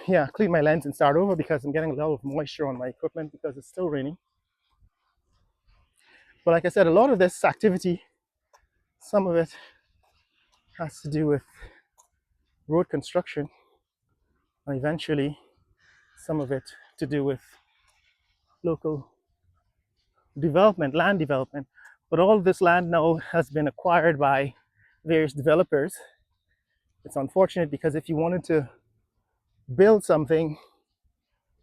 yeah, clean my lens and start over because I'm getting a lot of moisture on my equipment because it's still raining. But like I said, a lot of this activity, some of it has to do with road construction, and eventually some of it to do with local development, land development. But all of this land now has been acquired by various developers. It's unfortunate because if you wanted to build something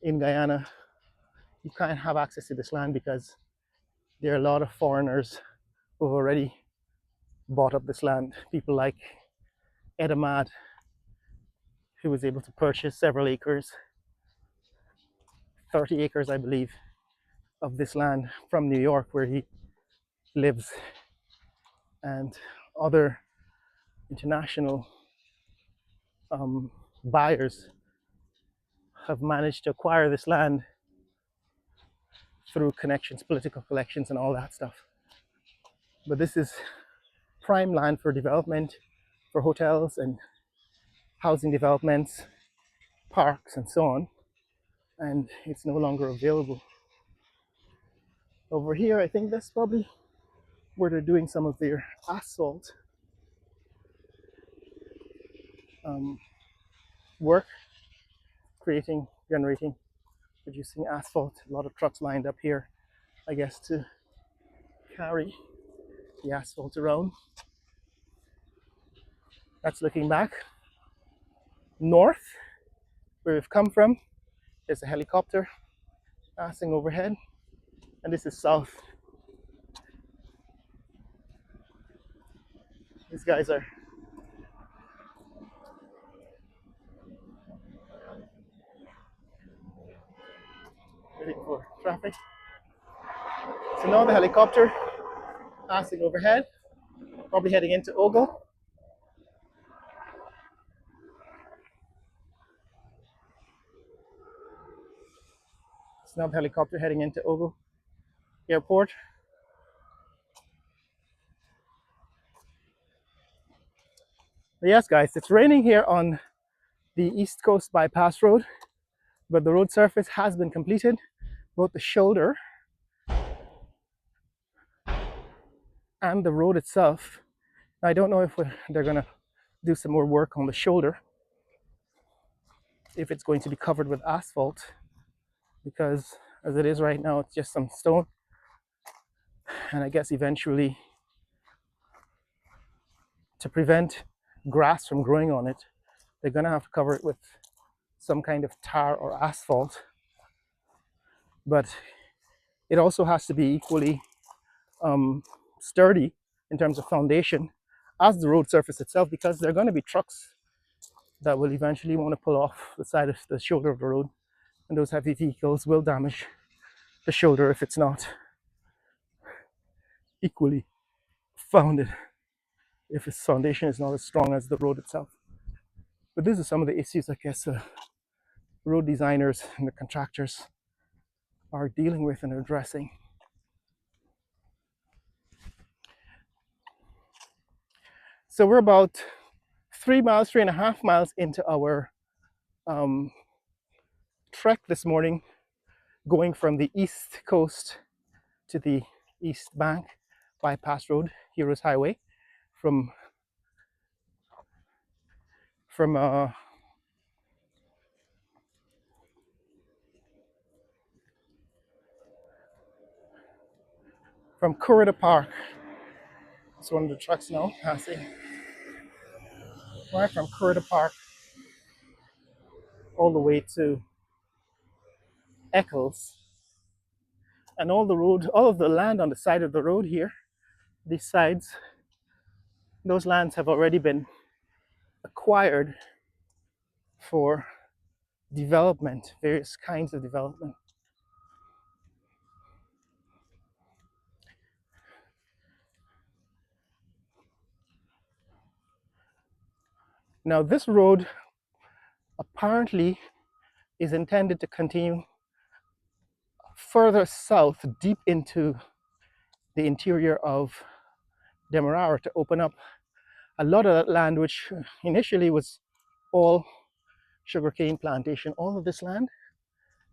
in Guyana, you can't have access to this land because there are a lot of foreigners who've already bought up this land. People like Ed Ahmad, who was able to purchase several acres, 30 acres, I believe, of this land from New York, where he lives, and other international buyers have managed to acquire this land through connections, political connections, and all that stuff. But this is prime land for development, for hotels and housing developments, parks, and so on. And it's no longer available. Over here, I think that's probably where they're doing some of their asphalt um, work, creating, generating, producing asphalt. A lot of trucks lined up here, I guess, to carry the asphalt around. That's looking back. North, where we've come from, there's a helicopter passing overhead, and this is south. These guys are waiting for traffic. So now the helicopter passing overhead, probably heading into Ogle. So now the helicopter heading into Ogle Airport. But yes, guys, it's raining here on the East Coast Bypass Road, but the road surface has been completed, both the shoulder and the road itself. I don't know if they're gonna do some more work on the shoulder, if it's going to be covered with asphalt, because as it is right now, it's just some stone. And I guess eventually, to prevent grass from growing on it, they're gonna have to cover it with some kind of tar or asphalt. But it also has to be equally sturdy in terms of foundation as the road surface itself, because there are going to be trucks that will eventually want to pull off the side of the shoulder of the road, and those heavy vehicles will damage the shoulder if it's not equally founded, if its foundation is not as strong as the road itself. But these are some of the issues I guess road designers and the contractors are dealing with and addressing. So we're about 3.5 miles into our trek this morning, going from the east coast to the east bank bypass road, Heroes Highway, from from uh, from Corridor Park. It's one of the trucks now passing right from Corridor Park all the way to Eccles, and all the road, all of the land on the side of the road here, these sides, those lands have already been acquired for development, various kinds of development. Now, this road apparently is intended to continue further south, deep into the interior of Demerara, to open up a lot of that land, which initially was all sugarcane plantation. All of this land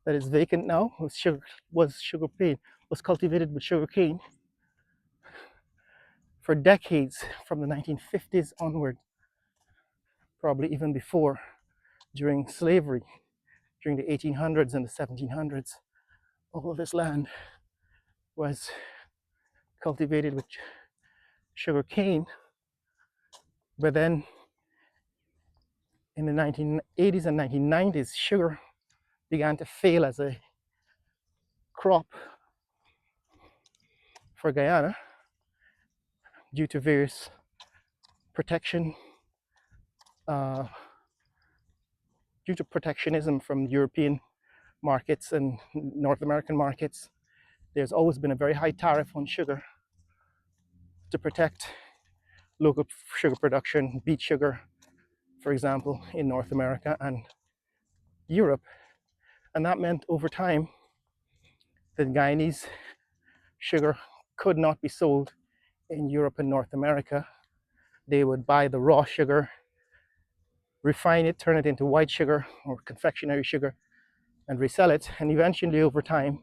that is vacant now was cultivated with sugarcane for decades, from the 1950s onward, probably even before, during slavery, during the 1800s and the 1700s. All of this land was cultivated with sugarcane, but then in the 1980s and 1990s, sugar began to fail as a crop for Guyana due to various protection, uh, due to protectionism from European markets and North American markets. There's always been a very high tariff on sugar to protect local sugar production, beet sugar, for example, in North America and Europe. And that meant over time that Guyanese sugar could not be sold in Europe and North America. They would buy the raw sugar, refine it, turn it into white sugar or confectionery sugar, and resell it. And eventually, over time,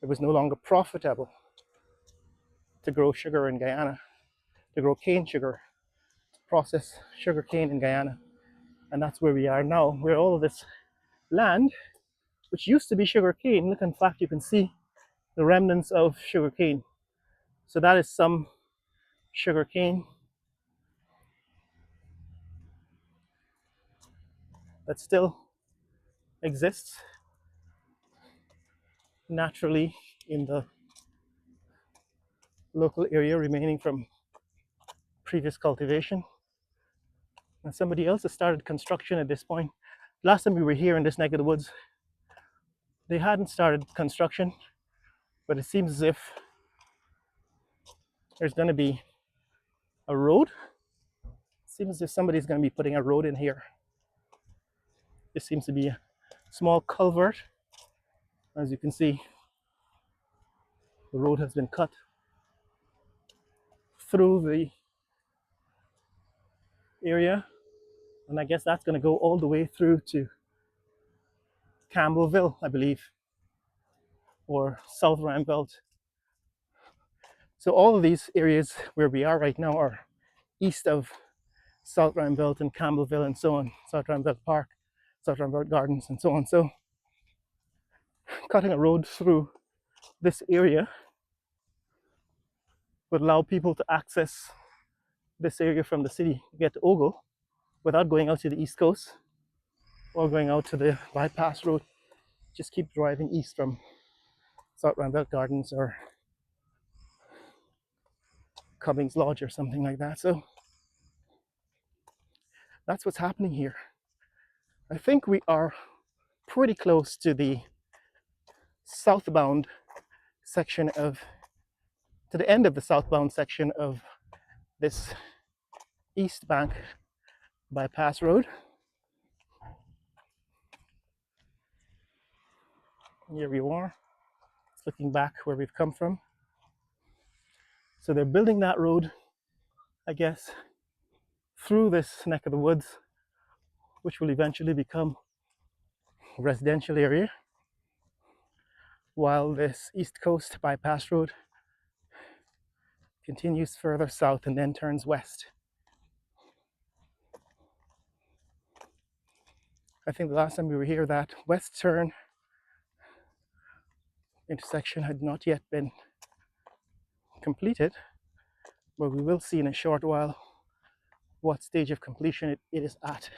it was no longer profitable to grow sugar in Guyana, to grow cane sugar, to process sugar cane in Guyana. And that's where we are now, where all of this land, which used to be sugar cane, look, in fact, you can see the remnants of sugar cane. So that is some sugar cane that still exists naturally in the local area remaining from previous cultivation. And somebody else has started construction at this point. Last time we were here in this neck of the woods, they hadn't started construction, but it seems as if there's going to be a road. It seems as if somebody's going to be putting a road in here. This seems to be a small culvert. As you can see, the road has been cut through the area, and I guess that's going to go all the way through to Campbellville, I believe, or South Randolph. So all of these areas where we are right now are east of South Randolph and Campbellville and so on, South Randolph Park, South Randolph Gardens and so on. So cutting a road through this area would allow people to access this area from the city to get to Ogle without going out to the east coast or going out to the bypass road. Just keep driving east from South Randolph Gardens or Cummings Lodge or something like that. So that's what's happening here. I think we are pretty close to the southbound section of, to the end of the southbound section of this East Bank bypass road. Here we are, it's looking back where we've come from. So they're building that road, I guess, through this neck of the woods, which will eventually become a residential area, while this East Coast bypass road continues further south and then turns west. I think the last time we were here, that west turn intersection had not yet been completed, but we will see in a short while what stage of completion it is at.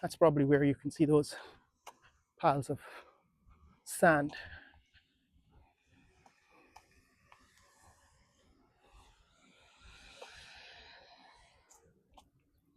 That's probably where you can see those piles of sand